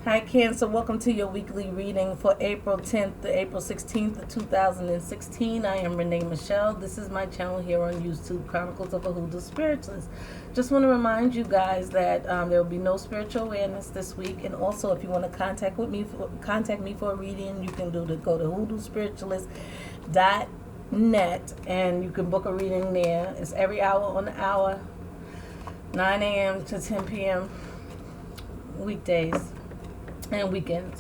Hi Cancer, welcome to your weekly reading for April 10th to April 16th of 2016. I am Renee Michelle. This is my channel here on YouTube, Chronicles of a Hoodoo Spiritualist. Just want to remind you guys that there will be no spiritual awareness this week. And also, if you want to contact me for a reading, you can go to hoodoospiritualist.net and you can book a reading there. It's every hour on the hour, 9 a.m. to 10 p.m. weekdays and weekends.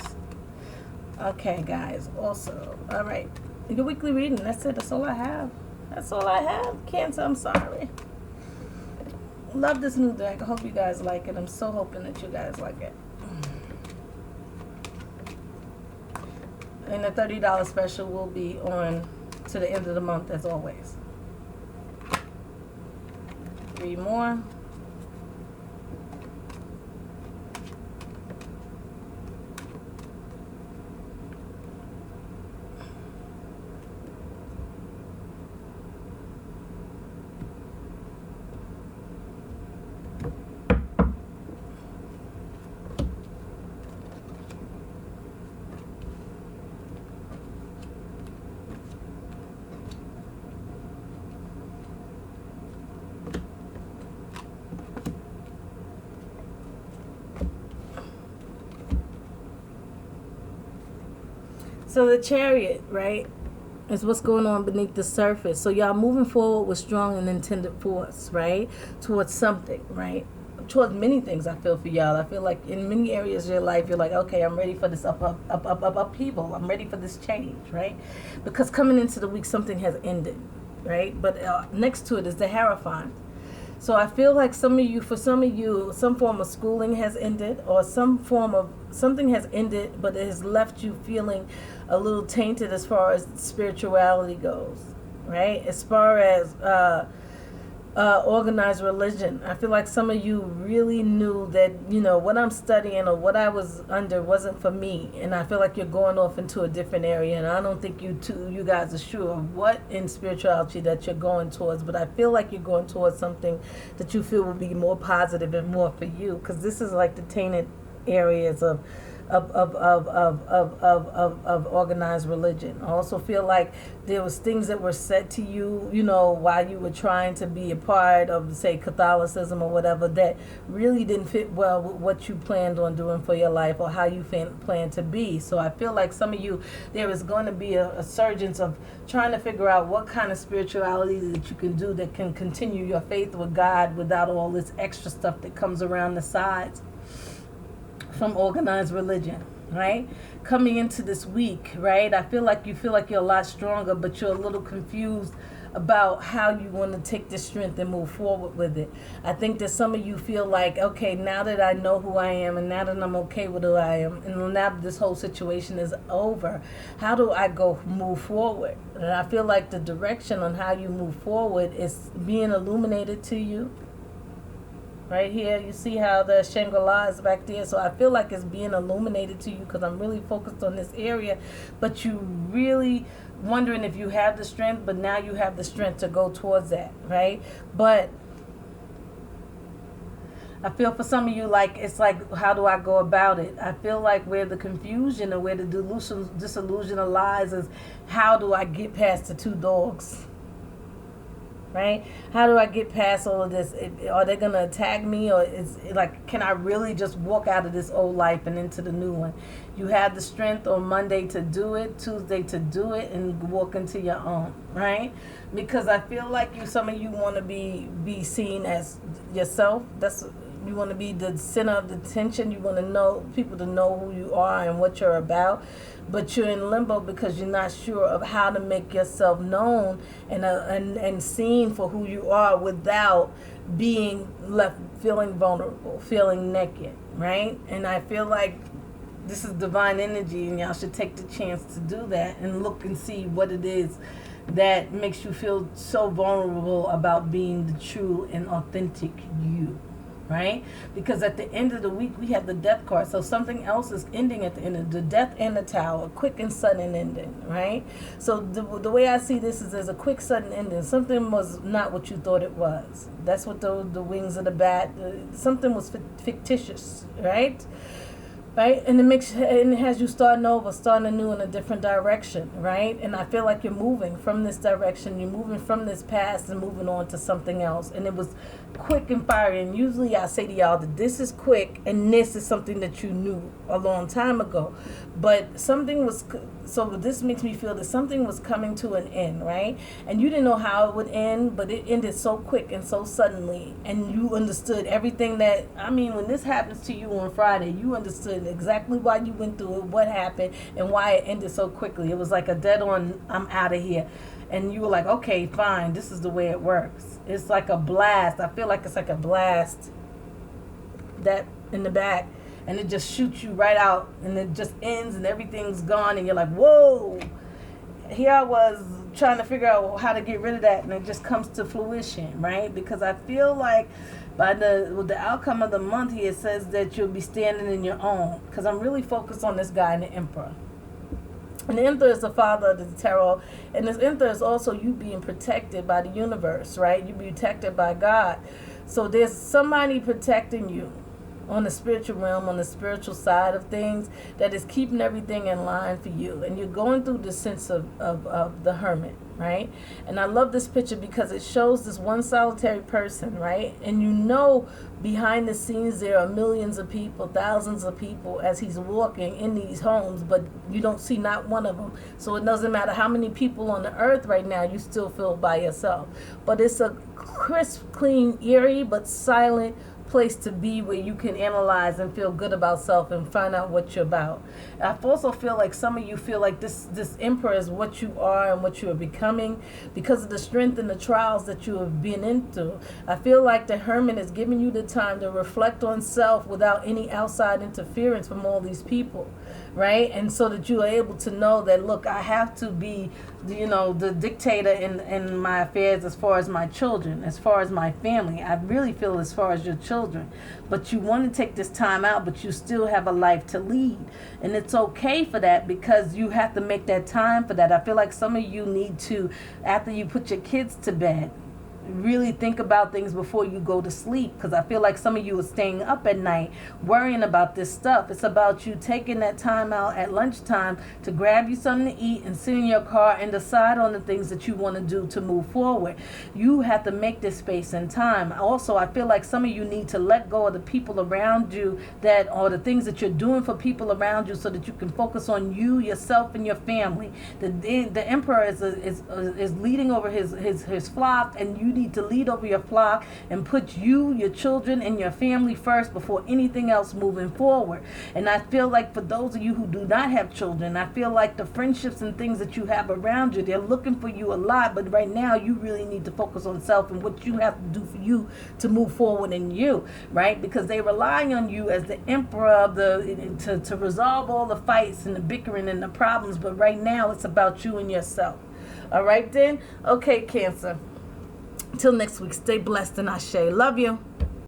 Okay, guys. Also, all right, your weekly reading. That's it. That's all I have. Cancer, I'm sorry. Love this new deck. I hope you guys like it. I'm so hoping that you guys like it. And the $30 special will be on to the end of the month, as always. 3 more. So the Chariot, right, is what's going on beneath the surface. So y'all moving forward with strong and intended force, right, towards something, right, towards many things. I feel for y'all. I feel like in many areas of your life, you're like, okay, I'm ready for this upheaval. I'm ready for this change, right? Because coming into the week, something has ended, right? But next to it is the Hierophant. So I feel like for some of you, some form of schooling has ended, or some form of something has ended, but it has left you feeling a little tainted as far as spirituality goes, right? As far as organized religion, I feel like some of you really knew that, what I'm studying or what I was under wasn't for me, and I feel like you're going off into a different area, and I don't think you guys are sure of what in spirituality that you're going towards, but I feel like you're going towards something that you feel will be more positive and more for you, because this is like the tainted areas of organized religion. I also feel like there was things that were said to you, while you were trying to be a part of, say, Catholicism or whatever, that really didn't fit well with what you planned on doing for your life or how you plan to be. So I feel like some of you, there is going to be a surgence of trying to figure out what kind of spirituality that you can do that can continue your faith with God without all this extra stuff that comes around the sides from organized religion, right? Coming into this week, right? I feel like you're a lot stronger, but you're a little confused about how you want to take this strength and move forward with it. I think that some of you feel like, okay, now that I know who I am, and now that I'm okay with who I am, and now that this whole situation is over, how do I move forward? And I feel like the direction on how you move forward is being illuminated to you. Right here, you see how the Shangri-La is back there. So I feel like it's being illuminated to you because I'm really focused on this area. But you really wondering if you have the strength, but now you have the strength to go towards that, right? But I feel for some of you like, it's like, how do I go about it? I feel like where the confusion or where the disillusion lies is, how do I get past the 2 dogs? Right? How do I get past all of this? Are they going to attack me? Or is it like, can I really just walk out of this old life and into the new one? You have the strength on Monday to do it, Tuesday to do it, and walk into your own, right? Because I feel like some of you want to be seen as yourself. You want to be the center of the attention. You want to know people to know who you are and what you're about. But you're in limbo because you're not sure of how to make yourself known and seen for who you are without being left feeling vulnerable, feeling naked, right? And I feel like this is divine energy, and y'all should take the chance to do that and look and see what it is that makes you feel so vulnerable about being the true and authentic you. Right? Because at the end of the week, we have the death card. So something else is ending at the end of the death and the tower. Quick and sudden ending, right? So the way I see this is there's a quick sudden ending. Something was not what you thought it was. That's what the wings of the bat, something was fictitious, right? right? And it has you starting over, starting anew in a different direction, right? And I feel like you're moving from this direction, you're moving from this past and moving on to something else. And it was quick and fiery. And usually I say to y'all that this is quick and this is something that you knew a long time ago. But something was, so this makes me feel that something was coming to an end, right? And you didn't know how it would end, but it ended so quick and so suddenly. And you understood everything that, I mean, when this happens to you on Friday, you understood exactly why you went through it, what happened, and why it ended so quickly. It was like a dead on, I'm out of here. And you were like, okay, fine, this is the way it works. It's like a blast. I feel like it's like a blast that in the back, and it just shoots you right out, and it just ends, and everything's gone, and you're like, whoa. Here I was trying to figure out how to get rid of that, and it just comes to fruition, right? Because I feel like by the outcome of the month here, it says that you'll be standing in your own. Because I'm really focused on this guy and the Emperor. And the Emperor is the father of the tarot. And this Emperor is also you being protected by the universe, right? You be protected by God. So there's somebody protecting you on the spiritual realm, on the spiritual side of things, that is keeping everything in line for you. And you're going through the sense of the hermit, right? And I love this picture because it shows this one solitary person, right? And you know behind the scenes there are millions of people, thousands of people as he's walking in these homes, but you don't see not one of them. So it doesn't matter how many people on the earth right now, you still feel by yourself. But it's a crisp, clean, eerie, but silent place to be where you can analyze and feel good about self and find out what you're about. I also feel like some of you feel like this Emperor is what you are and what you are becoming because of the strength and the trials that you have been into. I feel like the Hermit is giving you the time to reflect on self without any outside interference from all these people, right? And so that you are able to know that, look, I have to be, the dictator in my affairs as far as my children, as far as my family. I really feel as far as your children. But you want to take this time out, but you still have a life to lead. And it's okay for that because you have to make that time for that. I feel like some of you need to, after you put your kids to bed, really think about things before you go to sleep, because I feel like some of you are staying up at night worrying about this stuff. It's about you taking that time out at lunchtime to grab you something to eat and sit in your car and decide on the things that you want to do to move forward. You have to make this space and time. Also, I feel like some of you need to let go of the people around you or the things that you're doing for people around you so that you can focus on you, yourself, and your family. The Emperor is leading over his flock, and you need to lead over your flock and put you, your children, and your family first before anything else moving forward. And I feel like for those of you who do not have children, I feel like the friendships and things that you have around you, they're looking for you a lot, but right now you really need to focus on self and what you have to do for you to move forward in you, right? Because they rely on you as the Emperor of to resolve all the fights and the bickering and the problems, but right now it's about you and yourself. All right then? Okay, Cancer. Until next week, stay blessed and Ashe. Love you.